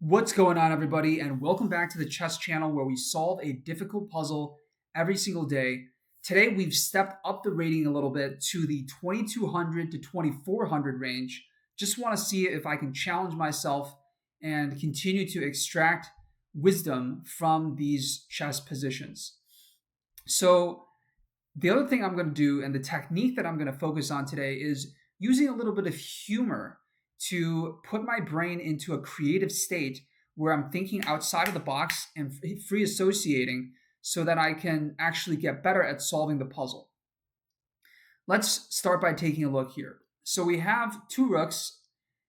What's going on, everybody, and welcome back to the chess channel where we solve a difficult puzzle every single day. Today, we've stepped up the rating a little bit to the 2200 to 2400 range. Just want to see if I can challenge myself and continue to extract wisdom from these chess positions. So, the other thing I'm going to do and the technique that I'm going to focus on today is using a little bit of humor to put my brain into a creative state where I'm thinking outside of the box and free associating so that I can actually get better at solving the puzzle. Let's start by taking a look here. So we have two rooks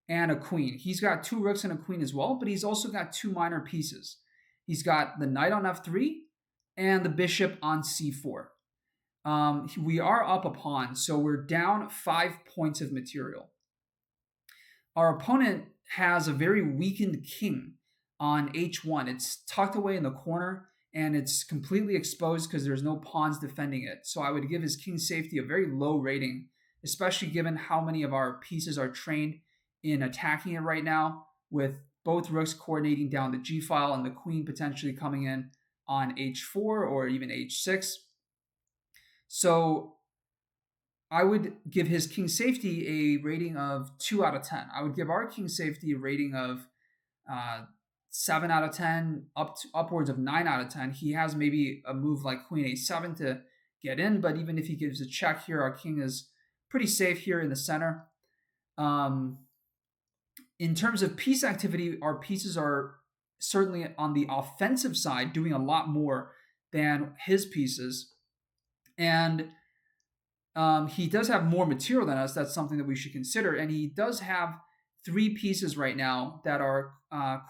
and a queen. He's got two rooks and a queen as well, but he's also got two minor pieces. He's got the knight on f3 and the bishop on c4. We are up a pawn, so we're down 5 points of material. Our opponent has a very weakened king on h1. It's tucked away in the corner and it's completely exposed because there's no pawns defending it. So I would give his king safety a very low rating, especially given how many of our pieces are trained in attacking it right now, with both rooks coordinating down the g file and the queen potentially coming in on h4 or even h6. So I would give his king safety a rating of 2 out of 10. I would give our king safety a rating of 7 out of 10, upwards of 9 out of 10. He has maybe a move like queen a7 to get in, but even if he gives a check here, our king is pretty safe here in the center. In terms of piece activity, our pieces are certainly on the offensive side, doing a lot more than his pieces. And he does have more material than us. That's something that we should consider. And he does have three pieces right now that are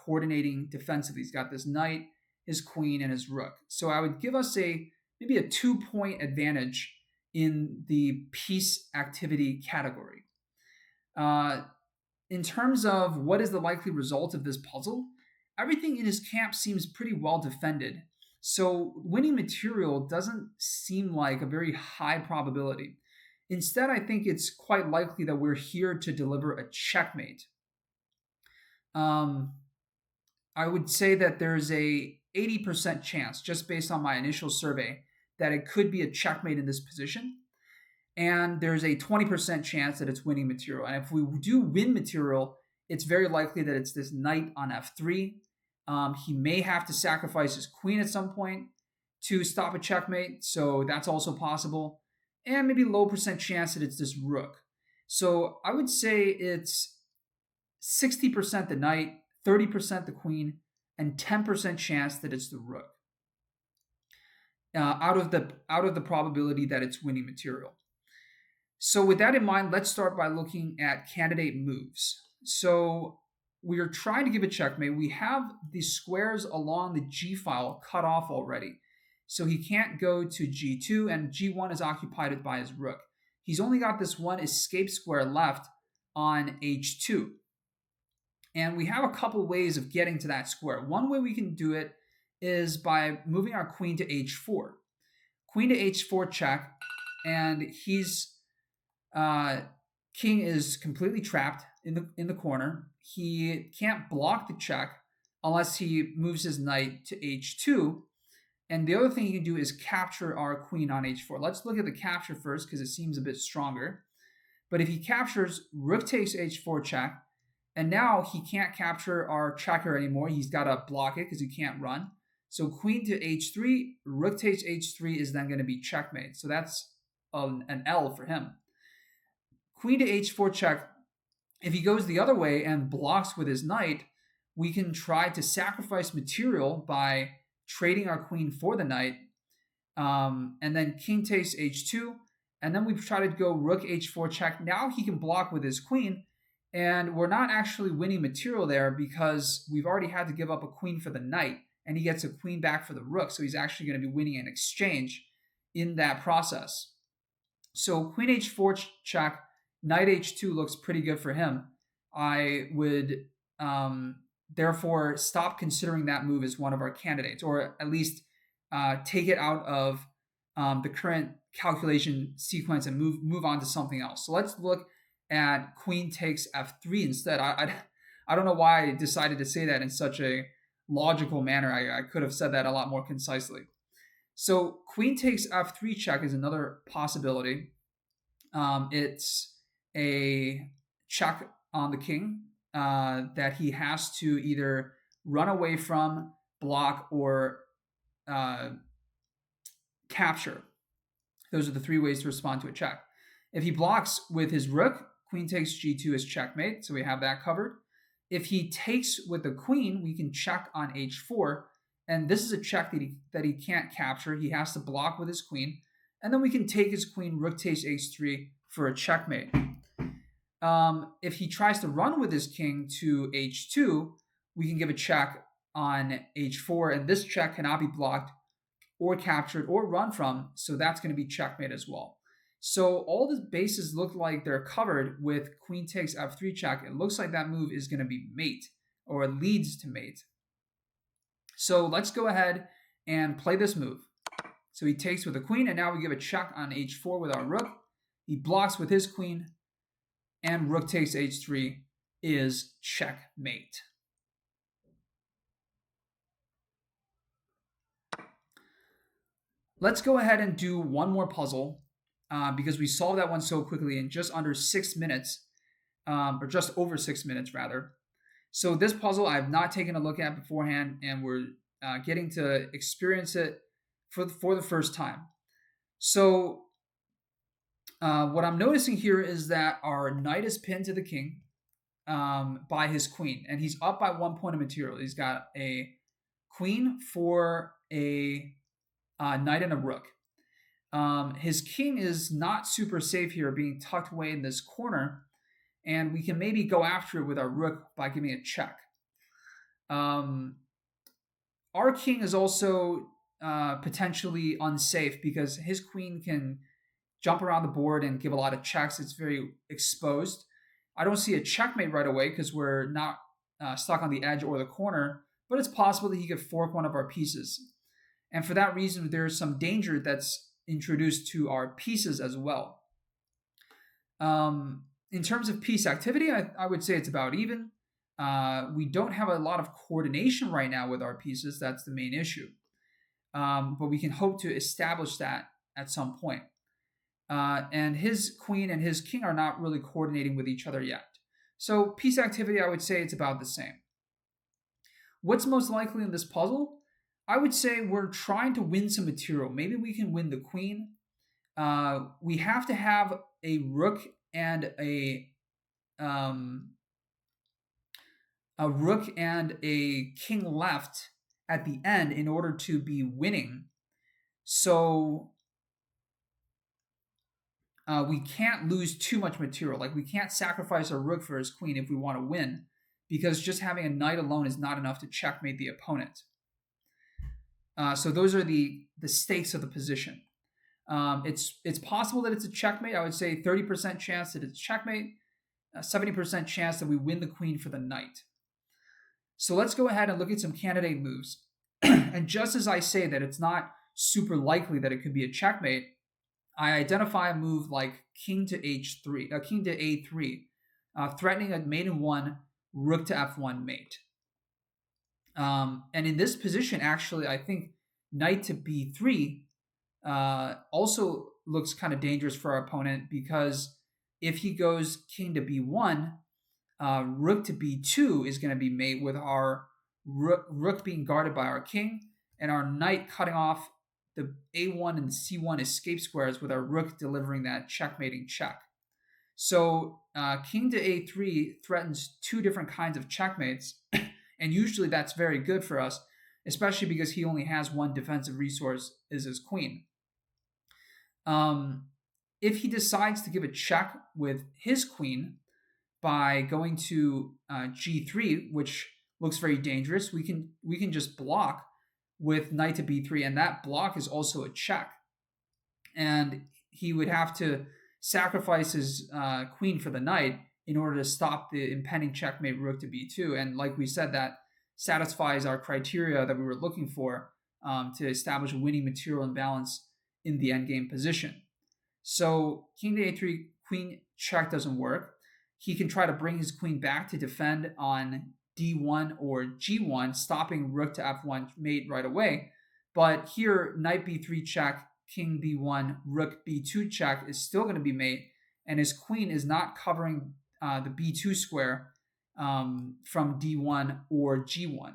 coordinating defensively. He's got this knight, his queen, and his rook. So I would give us maybe a 2-point advantage in the piece activity category. In terms of what is the likely result of this puzzle, everything in his camp seems pretty well defended. So winning material doesn't seem like a very high probability. Instead, I think it's quite likely that we're here to deliver a checkmate. I would say that there's a 80% chance, just based on my initial survey, that it could be a checkmate in this position. And there's a 20% chance that it's winning material. And if we do win material, it's very likely that it's this knight on f3. He may have to sacrifice his queen at some point to stop a checkmate, so that's also possible. And maybe low percent chance that it's this rook. So I would say it's 60% the knight, 30% the queen, and 10% chance that it's the rook. Out of the probability that it's winning material. So with that in mind, let's start by looking at candidate moves. So we are trying to give a checkmate. We have the squares along the g file cut off already. So he can't go to g2, and g1 is occupied by his rook. He's only got this one escape square left on h2. And we have a couple ways of getting to that square. One way we can do it is by moving our queen to h4. Queen to h4 check, and he's king is completely trapped in the corner. He can't block the check unless he moves his knight to h2. And the other thing he can do is capture our queen on h4. Let's look at the capture first because it seems a bit stronger. But if he captures, rook takes h4 check, and now he can't capture our checker anymore. He's got to block it because he can't run. So queen to h3, rook takes h3 is then going to be checkmate. So that's an L for him. Queen to h4 check. If he goes the other way and blocks with his knight, we can try to sacrifice material by trading our queen for the knight, and then king takes h2, and then we try to go rook h4 check. Now he can block with his queen, and we're not actually winning material there because we've already had to give up a queen for the knight, and he gets a queen back for the rook, so he's actually going to be winning an exchange in that process. So queen h4 check, knight h2 looks pretty good for him. I would therefore stop considering that move as one of our candidates, or at least take it out of the current calculation sequence and move on to something else. So let's look at queen takes f3 instead. I don't know why I decided to say that in such a logical manner. I could have said that a lot more concisely. So queen takes f3 check is another possibility. It's a check on the king that he has to either run away from, block, or uh, capture. Those are the three ways to respond to a check. If he blocks with his rook, queen takes g2 is checkmate, so we have that covered. If he takes with the queen, we can check on h4, and this is a check that he can't capture. He has to block with his queen, and then we can take his queen, rook takes h3 for a checkmate. If he tries to run with his king to h2, we can give a check on h4, and this check cannot be blocked or captured or run from, so that's going to be checkmate as well. So all the bases look like they're covered with queen takes f3 check. It looks like that move is going to be mate, or it leads to mate. So let's go ahead and play this move. So he takes with the queen, and now we give a check on h4 with our rook. He blocks with his queen, and rook takes h3 is checkmate. Let's go ahead and do one more puzzle because we solved that one so quickly in just under 6 minutes, or just over 6 minutes rather. So this puzzle I've not taken a look at beforehand, and we're getting to experience it for the first time. So what I'm noticing here is that our knight is pinned to the king by his queen, and he's up by 1 point of material. He's got a queen for a knight and a rook. His king is not super safe here, being tucked away in this corner, and we can maybe go after it with our rook by giving a check. Our king is also potentially unsafe because his queen can jump around the board and give a lot of checks. It's very exposed. I don't see a checkmate right away because we're not stuck on the edge or the corner, but it's possible that he could fork one of our pieces. And for that reason, there's some danger that's introduced to our pieces as well. In terms of piece activity, I would say it's about even. We don't have a lot of coordination right now with our pieces. That's the main issue. But we can hope to establish that at some point. And his queen and his king are not really coordinating with each other yet. So piece activity, I would say it's about the same. What's most likely in this puzzle? I would say we're trying to win some material. Maybe we can win the queen. We have to have a rook and a king left at the end in order to be winning. So we can't lose too much material. Like, we can't sacrifice our rook for his queen if we want to win, because just having a knight alone is not enough to checkmate the opponent. So those are the stakes of the position. It's possible that it's a checkmate. I would say 30% chance that it's checkmate, 70% chance that we win the queen for the knight. So let's go ahead and look at some candidate moves. And just as I say that it's not super likely that it could be a checkmate, I identify a move like king to h3, king to a3, threatening a mate in 1, rook to f1 mate. And in this position, actually, I think knight to b3 also looks kind of dangerous for our opponent, because if he goes king to b1, rook to b2 is going to be mate with our rook being guarded by our king, and our knight cutting off the a1 and the c1 escape squares with our rook delivering that checkmating check. So king to a3 threatens two different kinds of checkmates, and usually that's very good for us, especially because he only has one defensive resource, is his queen. If he decides to give a check with his queen by going to g3, which looks very dangerous, we can just block with knight to b3, and that block is also a check. And he would have to sacrifice his queen for the knight in order to stop the impending checkmate rook to b2. And like we said, that satisfies our criteria that we were looking for to establish winning material imbalance in the endgame position. So king to a3, queen check doesn't work. he can try to bring his queen back to defend on d1 or g1, stopping rook to f1 mate right away. But here, knight b3 check, king b1, rook b2 check is still going to be mate, and his queen is not covering the b2 square from d1 or g1.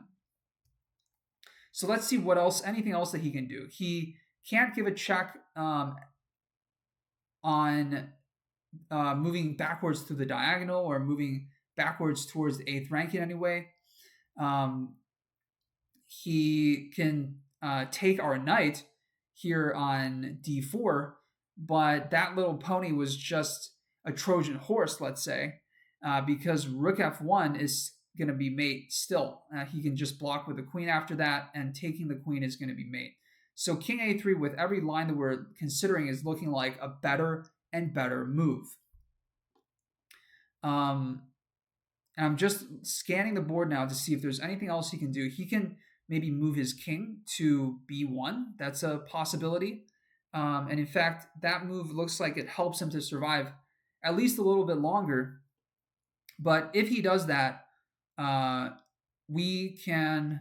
So let's see what else, anything else that he can do. He can't give a check on moving backwards through the diagonal or moving backwards towards the eighth rank in any way. He can take our knight here on d4, but that little pony was just a Trojan horse, let's say, because rook f1 is going to be mate still. He can just block with the queen after that, and taking the queen is going to be mate. So king a3 with every line that we're considering is looking like a better and better move. And I'm just scanning the board now to see if there's anything else he can do. He can maybe move his king to b1. That's a possibility. And in fact, that move looks like it helps him to survive at least a little bit longer. But if he does that, we can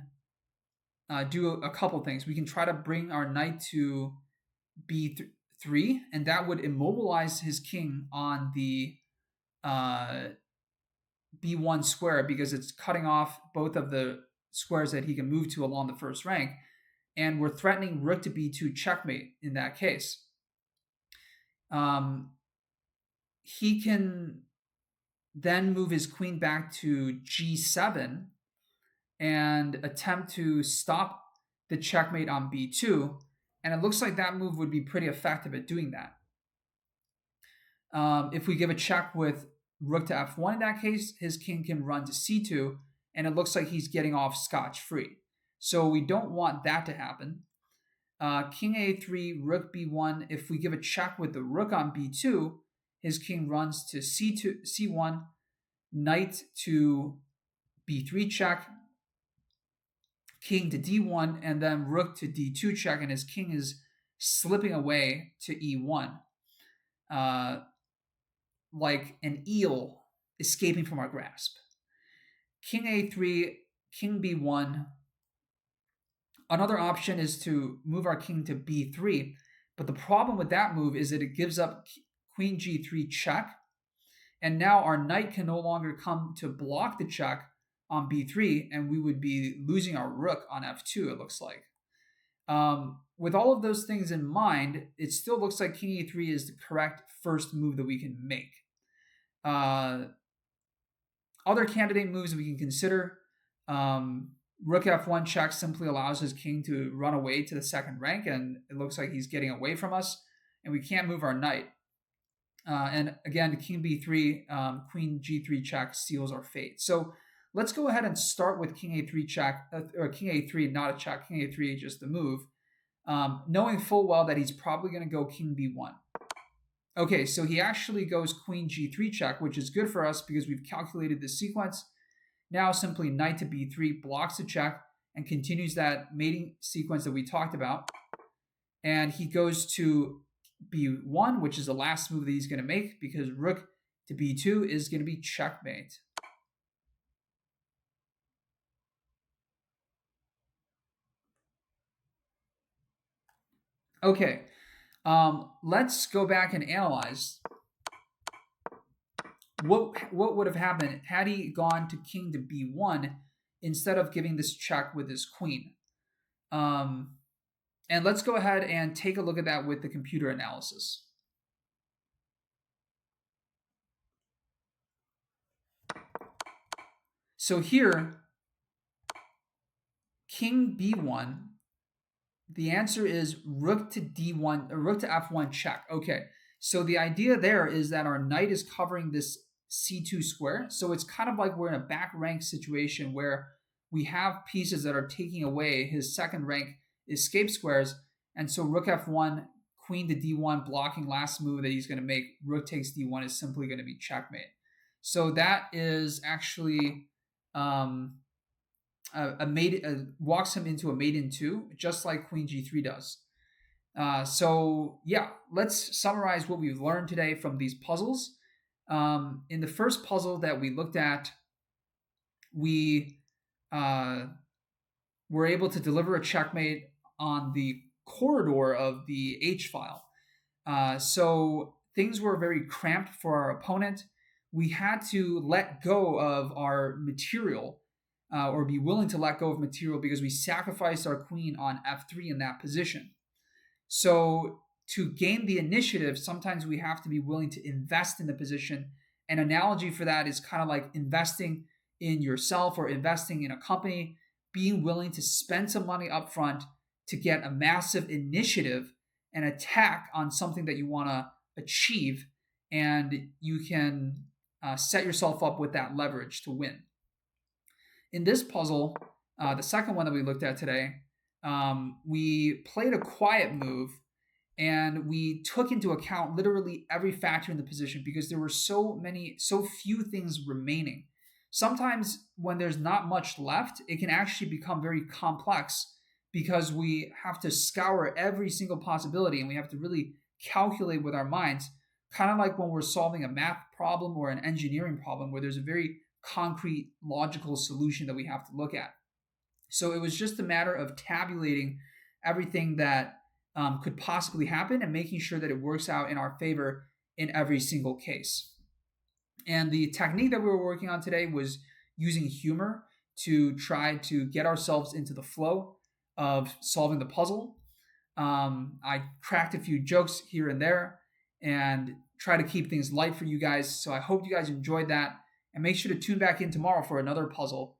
do a couple things. We can try to bring our knight to b3, and that would immobilize his king on the b1 square, because it's cutting off both of the squares that he can move to along the first rank, and we're threatening rook to b2 checkmate in that case. He can then move his queen back to g7 and attempt to stop the checkmate on b2, and it looks like that move would be pretty effective at doing that. If we give a check with rook to f1 in that case, his king can run to c2, and it looks like he's getting off scotch-free. So we don't want that to happen. King a3, rook b1. If we give a check with the rook on b2, his king runs to c2, c1, knight to b3 check, king to d1, and then rook to d2 check, and his king is slipping away to e1. Like an eel escaping from our grasp. King a3, king b1. Another option is to move our king to b3, but the problem with that move is that it gives up queen g3 check, and now our knight can no longer come to block the check on b3, and we would be losing our rook on f2, it looks like. With all of those things in mind, it still looks like king e3 is the correct first move that we can make. Other candidate moves we can consider, rook f1 check simply allows his king to run away to the second rank, and it looks like he's getting away from us, and we can't move our knight. And again, king b3, queen g3 check seals our fate. So let's go ahead and start with king a3 check, or king a3, not a check, king a3, just the move, knowing full well that he's probably going to go king b1. Okay, so he actually goes queen g3 check, which is good for us because we've calculated the sequence. Now simply knight to b3 blocks the check and continues that mating sequence that we talked about. And he goes to b1, which is the last move that he's going to make, because rook to b2 is going to be checkmate. Okay, let's go back and analyze what would have happened had he gone to king to b1 instead of giving this check with his queen. And let's go ahead and take a look at that with the computer analysis. So here, king b1, the answer is rook to d1, or rook to f1 check. Okay, so the idea there is that our knight is covering this c2 square. So it's kind of like we're in a back rank situation where we have pieces that are taking away his second rank escape squares. And so rook f1, queen to d1, blocking last move that he's going to make, rook takes d1 is simply going to be checkmate. So that is actually walks him into a mate in 2, just like queen g3 does. So yeah, let's summarize what we've learned today from these puzzles. In the first puzzle that we looked at, we uh, were able to deliver a checkmate on the corridor of the H file. So things were very cramped for our opponent. We had to let go of our material, or be willing to let go of material, because we sacrificed our queen on f3 in that position. So to gain the initiative, sometimes we have to be willing to invest in the position. An analogy for that is kind of like investing in yourself or investing in a company, being willing to spend some money up front to get a massive initiative and attack on something that you want to achieve, and you can set yourself up with that leverage to win. In this puzzle, the second one that we looked at today, we played a quiet move, and we took into account literally every factor in the position because there were so few things remaining. Sometimes when there's not much left, it can actually become very complex because we have to scour every single possibility and we have to really calculate with our minds, kind of like when we're solving a math problem or an engineering problem where there's a very concrete, logical solution that we have to look at. So it was just a matter of tabulating everything that could possibly happen and making sure that it works out in our favor in every single case. And the technique that we were working on today was using humor to try to get ourselves into the flow of solving the puzzle. I cracked a few jokes here and there and try to keep things light for you guys. So I hope you guys enjoyed that. And make sure to tune back in tomorrow for another puzzle